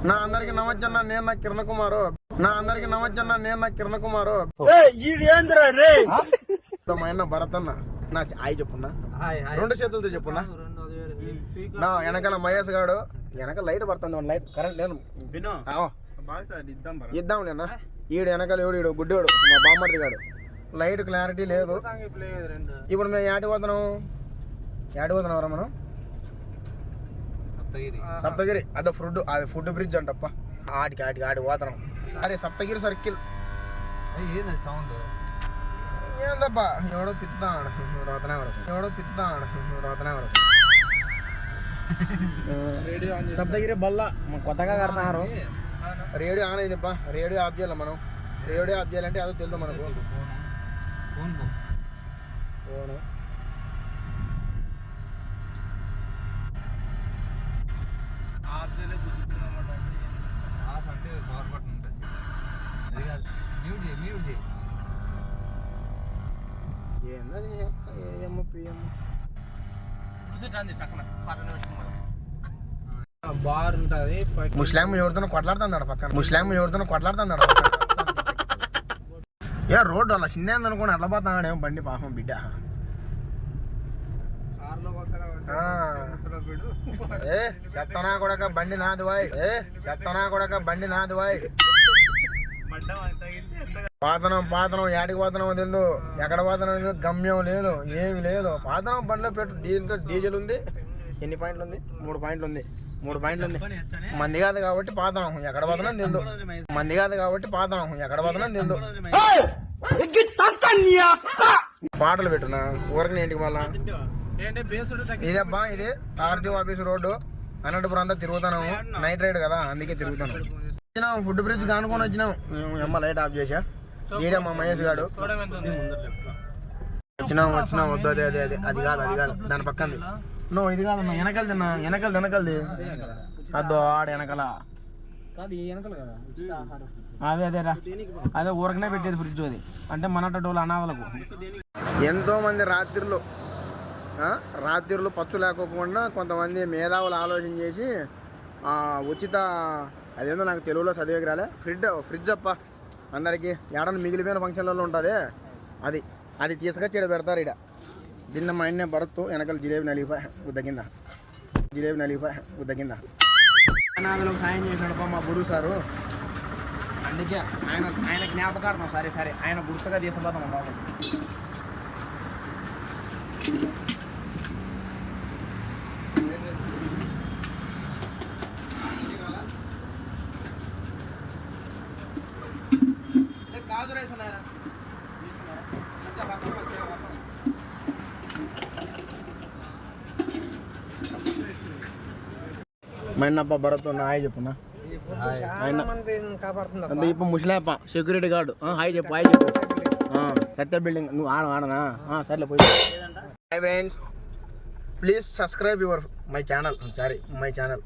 నా అందరికి నమస్కారం, నేను నా కిరణ్ కుమారు. నా అందరికి నమస్కారం, నేను నా కిరణ్ కుమారు. మా అన్న భరత్ అన్న. నా హాయ్ చెప్పున్నా, రెండు చేతులతో చెప్పున్నా. నా వెనకాల మహేష్ గాడు, వెనకాల లైట్ పడుతుంది, లైట్ కరెంట్ లేదు. ఇద్దాం లేనా. ఈడు వెనకాల ఈడు గుడ్డోడు మా బామ్మడిది గాడు. లైట్ క్లారిటీ లేదు. ఇప్పుడు మేము ఏటి పోతున్నాం రా మనం? సప్తగిరి. అదే ఫుడ్ బ్రిడ్జ్ అంటప్ప. ఆడి పోతున్నాం. అరే సప్తగిరి సర్కిల్. ఏందబ్బా ఎవడో పిత్తుతాడు రోతనే వరకు. సప్తగిరి బల్ల కొత్తగా కడతారు. రేడియో ఆన్ అయిందిప్ప. రేడియో ఆఫ్ చేయాలి మనం. రేడియో ఆఫ్ చేయాలంటే అదో తెలుదు మనకు. ఫోను బార్ ఉంటది. ముస్లాం ఎవరితో కొట్లాడుతున్నాడు పక్కన. ఏ రోడ్డు అలా చిన్న అనుకోండి అట్లా పోతాడేమో బండి పాపం బిడ్డ. చెత్తనా కొడక బండి నాది బాయ్. పాతనం ఏడికి పోతున్నామో తెలియదు, ఎక్కడ పోతున్నాం తెలియదు, గమ్యం లేదు, ఏమి లేదు. పాతనం బండిలో పెట్టు. డీజిల్ ఉంది. ఎన్ని పాయింట్లు ఉంది? 3 పాయింట్లు ఉంది. మంది కాదు కాబట్టి పాతనం ఎక్కడ పోతున్నాం తెలియదు. పాటలు పెట్టున్నా ఊరికి ఇంటికి మళ్ళా. ఇదబ్బా ఇది ఆర్టీఓ ఆఫీస్ రోడ్డు. అనంతపురం అంతా తిరుగుతాను. నైట్ రైడ్ కదా, అందుకే తిరుగుతాను. వచ్చినాం ఫుడ్ బ్రిడ్జ్ కానుకొని వచ్చినాం. అమ్మ లైట్ ఆఫ్ చేసా. ఈడే మా మహేష్ గాడు. వచ్చినాం వద్దు. అదే అది కాదు దాని పక్కంది. నువ్వు ఇది కాదన్నా వెనకలది అదో ఆడ వెనకాల. అదేరా అదే ఊరకనే పెట్టేది ఫ్రిడ్జ్. అది అంటే మనటోళ్ళు అనాథలకు. ఎంతో మంది రాత్రిళ్ళు పచ్చు లేకోకుండా కొంతమంది మేధావులు ఆలోచన చేసి ఉచిత అదేందో నాకు తెలుగులో చదివేకి రాలే. ఫ్రిడ్జ్ అప్ప అందరికి ఏడన్నా మిగిలిపోయిన ఫంక్షన్లలో ఉంటుంది. అది తీసుకొచ్చి ఇక్కడ పెడతారు. ఇక్కడ నిన్న మా ఆయన్నే భరత్ వెనకాల జిలేబీ నలిగిపోయి గుద్ద కింద అనాథలకు సాయం చేసినాడు మా గురువు సారు. అందుకే ఆయన జ్ఞాపకార్థం. సరే ఆయన గుర్తుగా తీసుకుపోతాం బాబు. కాజు రైస్ ఉన్నాయా? మైనప్ప భరత్ హాయ్ చెప్పున్నా. అంటే ఇప్పుడు ముస్లాప సెక్యూరిటీ గార్డు. హాయ్ చెప్పు. సత్య బిల్డింగ్. నువ్వు ఆడనా? సర్లే పోయి. Hi friends, please subscribe my channel.